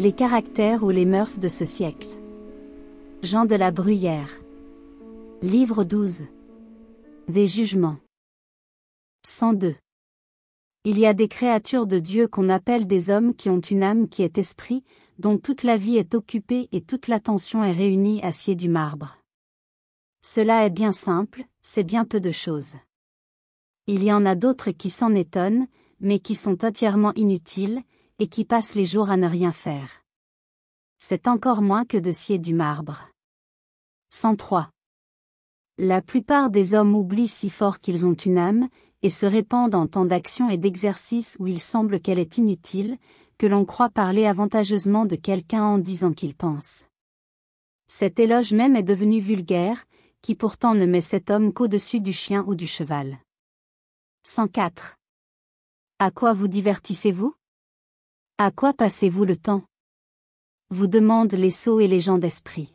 Les caractères ou les mœurs de ce siècle. Jean de la Bruyère. Livre 12. Des jugements. 102. Il y a des créatures de Dieu qu'on appelle des hommes qui ont une âme qui est esprit, dont toute la vie est occupée et toute l'attention est réunie à scier du marbre. Cela est bien simple, c'est bien peu de choses. Il y en a d'autres qui s'en étonnent, mais qui sont entièrement inutiles, et qui passent les jours à ne rien faire. C'est encore moins que de scier du marbre. 103. La plupart des hommes oublient si fort qu'ils ont une âme, et se répandent en tant d'actions et d'exercices où il semble qu'elle est inutile, que l'on croit parler avantageusement de quelqu'un en disant qu'il pense. Cet éloge même est devenu vulgaire, qui pourtant ne met cet homme qu'au-dessus du chien ou du cheval. 104. À quoi vous divertissez-vous? À quoi passez-vous le temps? Vous demandent les sots et les gens d'esprit.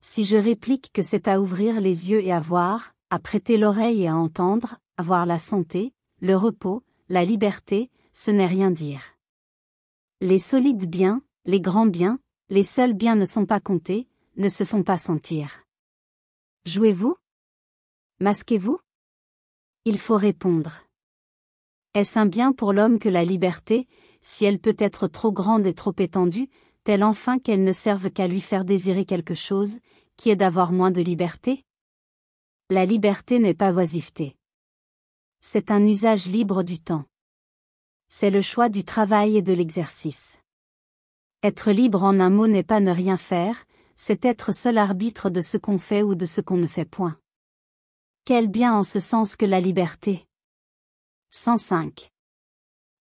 Si je réplique que c'est à ouvrir les yeux et à voir, à prêter l'oreille et à entendre, avoir la santé, le repos, la liberté, ce n'est rien dire. Les solides biens, les grands biens, les seuls biens ne sont pas comptés, ne se font pas sentir. Jouez-vous? Masquez-vous? Il faut répondre. Est-ce un bien pour l'homme que la liberté, si elle peut être trop grande et trop étendue, telle enfin qu'elle ne serve qu'à lui faire désirer quelque chose, qui est d'avoir moins de liberté? La liberté n'est pas oisiveté. C'est un usage libre du temps. C'est le choix du travail et de l'exercice. Être libre en un mot n'est pas ne rien faire, c'est être seul arbitre de ce qu'on fait ou de ce qu'on ne fait point. Quel bien en ce sens que la liberté? 105.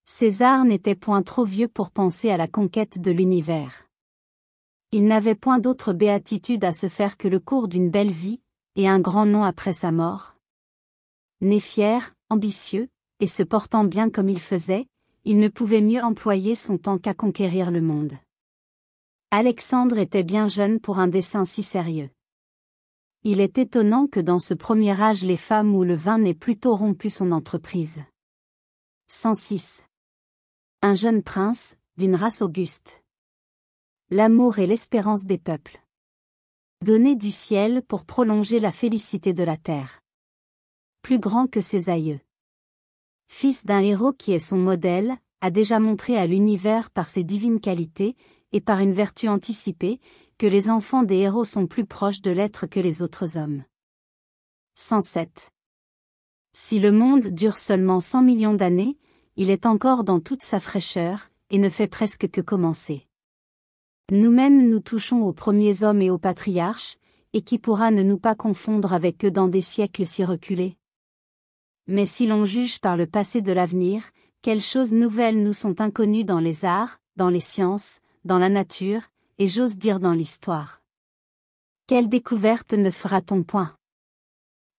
César n'était point trop vieux pour penser à la conquête de l'univers. Il n'avait point d'autre béatitude à se faire que le cours d'une belle vie, et un grand nom après sa mort. Né fier, ambitieux, et se portant bien comme il faisait, il ne pouvait mieux employer son temps qu'à conquérir le monde. Alexandre était bien jeune pour un dessein si sérieux. Il est étonnant que dans ce premier âge les femmes ou le vin n'aient plutôt rompu son entreprise. 106. Un jeune prince, d'une race auguste. L'amour et l'espérance des peuples. Donné du ciel pour prolonger la félicité de la terre. Plus grand que ses aïeux. Fils d'un héros qui est son modèle, a déjà montré à l'univers par ses divines qualités, et par une vertu anticipée, que les enfants des héros sont plus proches de l'être que les autres hommes. 107. Si le monde dure seulement 100 millions d'années, il est encore dans toute sa fraîcheur, et ne fait presque que commencer. Nous-mêmes nous touchons aux premiers hommes et aux patriarches, et qui pourra ne nous pas confondre avec eux dans des siècles si reculés? Mais si l'on juge par le passé de l'avenir, quelles choses nouvelles nous sont inconnues dans les arts, dans les sciences, dans la nature, et j'ose dire dans l'histoire. Quelle découverte ne fera-t-on point?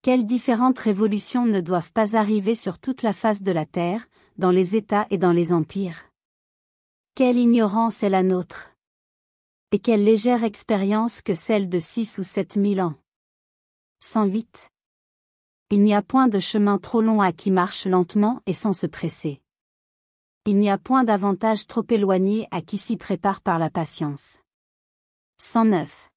Quelles différentes révolutions ne doivent pas arriver sur toute la face de la terre, dans les États et dans les empires? Quelle ignorance est la nôtre? Et quelle légère expérience que celle de 6 ou 7 000 ans. 108. Il n'y a point de chemin trop long à qui marche lentement et sans se presser. Il n'y a point d'avantage trop éloigné à qui s'y prépare par la patience. 109.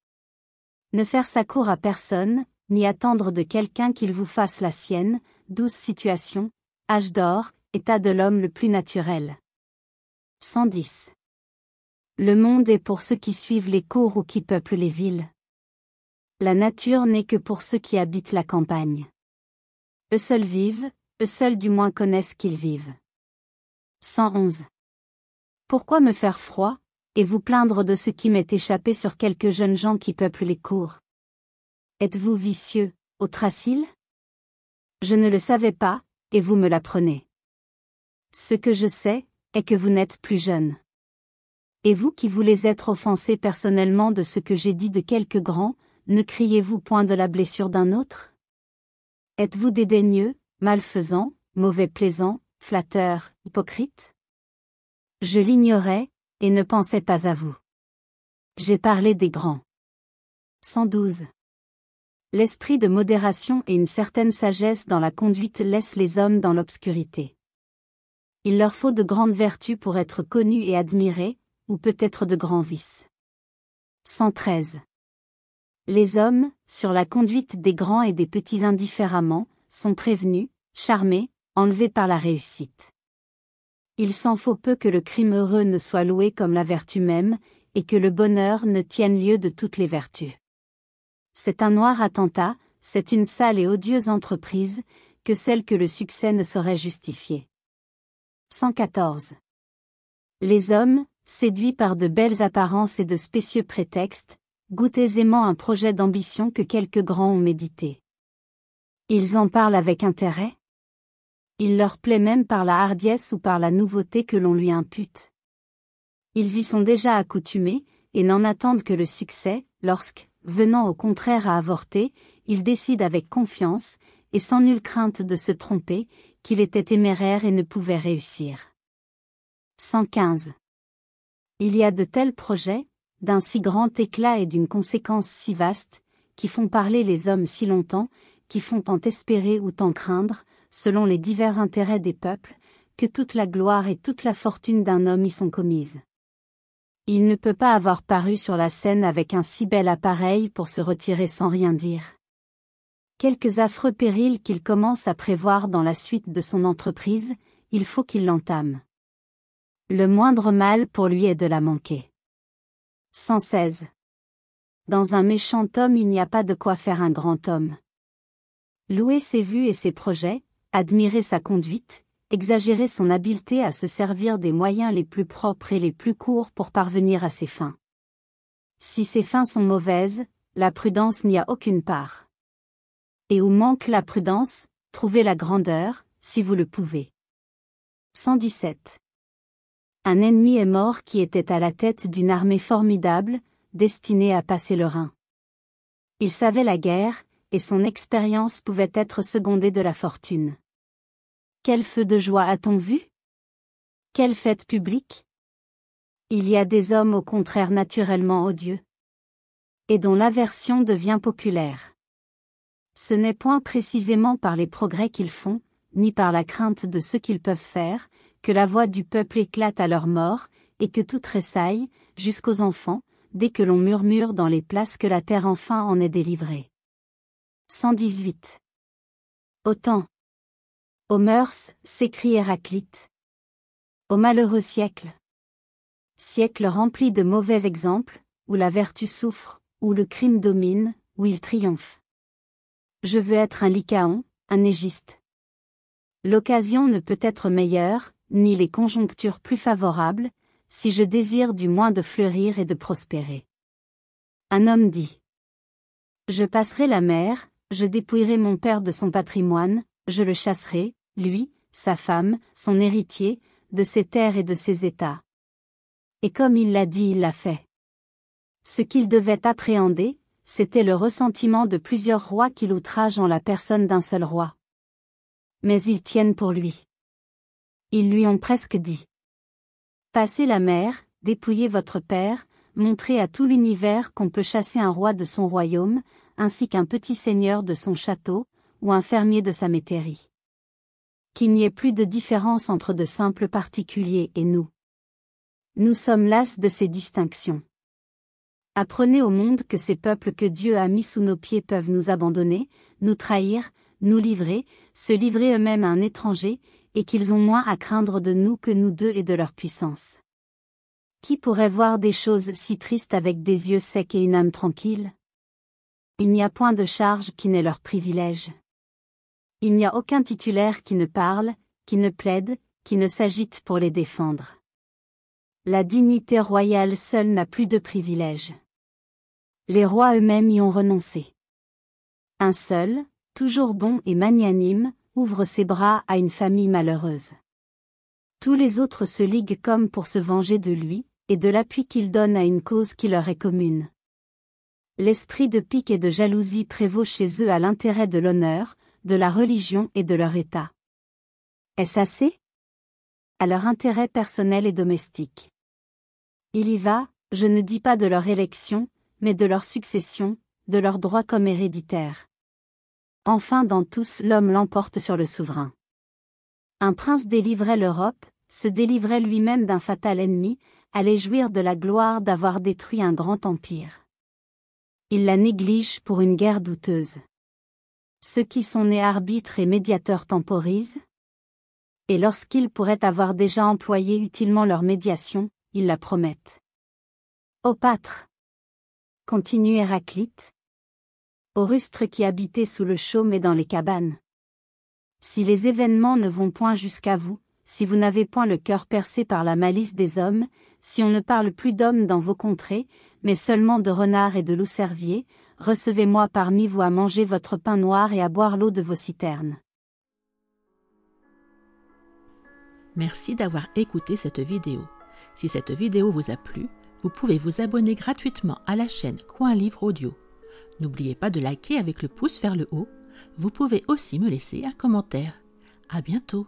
Ne faire sa cour à personne, ni attendre de quelqu'un qu'il vous fasse la sienne, douce situation, âge d'or, état de l'homme le plus naturel. 110. Le monde est pour ceux qui suivent les cours ou qui peuplent les villes. La nature n'est que pour ceux qui habitent la campagne. Eux seuls vivent, eux seuls du moins connaissent qu'ils vivent. 111. Pourquoi me faire froid, et vous plaindre de ce qui m'est échappé sur quelques jeunes gens qui peuplent les cours? Êtes-vous vicieux, ô Thraciles? Je ne le savais pas, et vous me l'apprenez. Ce que je sais, est que vous n'êtes plus jeune. Et vous qui voulez être offensés personnellement de ce que j'ai dit de quelques grands, ne criez-vous point de la blessure d'un autre? Êtes-vous dédaigneux, malfaisants, mauvais plaisants, flatteurs, hypocrites? Je l'ignorais, et ne pensais pas à vous. J'ai parlé des grands. 112. L'esprit de modération et une certaine sagesse dans la conduite laissent les hommes dans l'obscurité. Il leur faut de grandes vertus pour être connus et admirés, ou peut-être de grands vices. 113. Les hommes, sur la conduite des grands et des petits indifféremment, sont prévenus, charmés, enlevés par la réussite. Il s'en faut peu que le crime heureux ne soit loué comme la vertu même, et que le bonheur ne tienne lieu de toutes les vertus. C'est un noir attentat, c'est une sale et odieuse entreprise, que celle que le succès ne saurait justifier. 114. Les hommes, séduits par de belles apparences et de spécieux prétextes, goûtent aisément un projet d'ambition que quelques grands ont médité. Ils en parlent avec intérêt. Il leur plaît même par la hardiesse ou par la nouveauté que l'on lui impute. Ils y sont déjà accoutumés, et n'en attendent que le succès, lorsque, venant au contraire à avorter, ils décident avec confiance, et sans nulle crainte de se tromper, qu'il était téméraire et ne pouvait réussir. 115. Il y a de tels projets, d'un si grand éclat et d'une conséquence si vaste, qui font parler les hommes si longtemps, qui font tant espérer ou tant craindre, selon les divers intérêts des peuples, que toute la gloire et toute la fortune d'un homme y sont commises. Il ne peut pas avoir paru sur la scène avec un si bel appareil pour se retirer sans rien dire. Quelques affreux périls qu'il commence à prévoir dans la suite de son entreprise, il faut qu'il l'entame. Le moindre mal pour lui est de la manquer. 116. Dans un méchant homme il n'y a pas de quoi faire un grand homme. Louer ses vues et ses projets, admirer sa conduite, exagérer son habileté à se servir des moyens les plus propres et les plus courts pour parvenir à ses fins. Si ses fins sont mauvaises, la prudence n'y a aucune part. Et où manque la prudence, trouvez la grandeur, si vous le pouvez. 117. Un ennemi est mort qui était à la tête d'une armée formidable, destinée à passer le Rhin. Il savait la guerre, et son expérience pouvait être secondée de la fortune. Quel feu de joie a-t-on vu? Quelle fête publique? Il y a des hommes au contraire naturellement odieux, et dont l'aversion devient populaire. Ce n'est point précisément par les progrès qu'ils font, ni par la crainte de ce qu'ils peuvent faire, que la voix du peuple éclate à leur mort, et que tout tressaille, jusqu'aux enfants, dès que l'on murmure dans les places que la terre enfin en est délivrée. 118. Autant. Aux mœurs, s'écrie Héraclite. Au malheureux siècle. Siècle rempli de mauvais exemples, où la vertu souffre, où le crime domine, où il triomphe. Je veux être un Lycaon, un Égiste. L'occasion ne peut être meilleure, ni les conjonctures plus favorables, si je désire du moins de fleurir et de prospérer. Un homme dit. Je passerai la mer, je dépouillerai mon père de son patrimoine, je le chasserai, lui, sa femme, son héritier, de ses terres et de ses états. Et comme il l'a dit, il l'a fait. Ce qu'il devait appréhender, c'était le ressentiment de plusieurs rois qu'il outrage en la personne d'un seul roi. Mais ils tiennent pour lui. Ils lui ont presque dit. Passez la mer, dépouillez votre père, montrez à tout l'univers qu'on peut chasser un roi de son royaume, ainsi qu'un petit seigneur de son château, ou un fermier de sa métairie. Qu'il n'y ait plus de différence entre de simples particuliers et nous. Nous sommes las de ces distinctions. Apprenez au monde que ces peuples que Dieu a mis sous nos pieds peuvent nous abandonner, nous trahir, nous livrer, se livrer eux-mêmes à un étranger, et qu'ils ont moins à craindre de nous que nous d'eux et de leur puissance. Qui pourrait voir des choses si tristes avec des yeux secs et une âme tranquille? Il n'y a point de charge qui n'ait leur privilège. Il n'y a aucun titulaire qui ne parle, qui ne plaide, qui ne s'agite pour les défendre. La dignité royale seule n'a plus de privilèges. Les rois eux-mêmes y ont renoncé. Un seul, toujours bon et magnanime, ouvre ses bras à une famille malheureuse. Tous les autres se liguent comme pour se venger de lui, et de l'appui qu'il donne à une cause qui leur est commune. L'esprit de pique et de jalousie prévaut chez eux à l'intérêt de l'honneur, de la religion et de leur état. Est-ce assez? À leur intérêt personnel et domestique. Il y va, je ne dis pas de leur élection, mais de leur succession, de leurs droits comme héréditaires. Enfin dans tous l'homme l'emporte sur le souverain. Un prince délivrait l'Europe, se délivrait lui-même d'un fatal ennemi, allait jouir de la gloire d'avoir détruit un grand empire. Il la néglige pour une guerre douteuse. Ceux qui sont nés arbitres et médiateurs temporisent. Et lorsqu'ils pourraient avoir déjà employé utilement leur médiation, ils la promettent. Ô pâtre! Continue Héraclite. Ô rustres qui habitez sous le chaume et dans les cabanes. Si les événements ne vont point jusqu'à vous, si vous n'avez point le cœur percé par la malice des hommes, si on ne parle plus d'hommes dans vos contrées, mais seulement de renards et de loups-cerviers, recevez-moi parmi vous à manger votre pain noir et à boire l'eau de vos citernes. Merci d'avoir écouté cette vidéo. Si cette vidéo vous a plu, vous pouvez vous abonner gratuitement à la chaîne Coin Livre Audio. N'oubliez pas de liker avec le pouce vers le haut. Vous pouvez aussi me laisser un commentaire. À bientôt.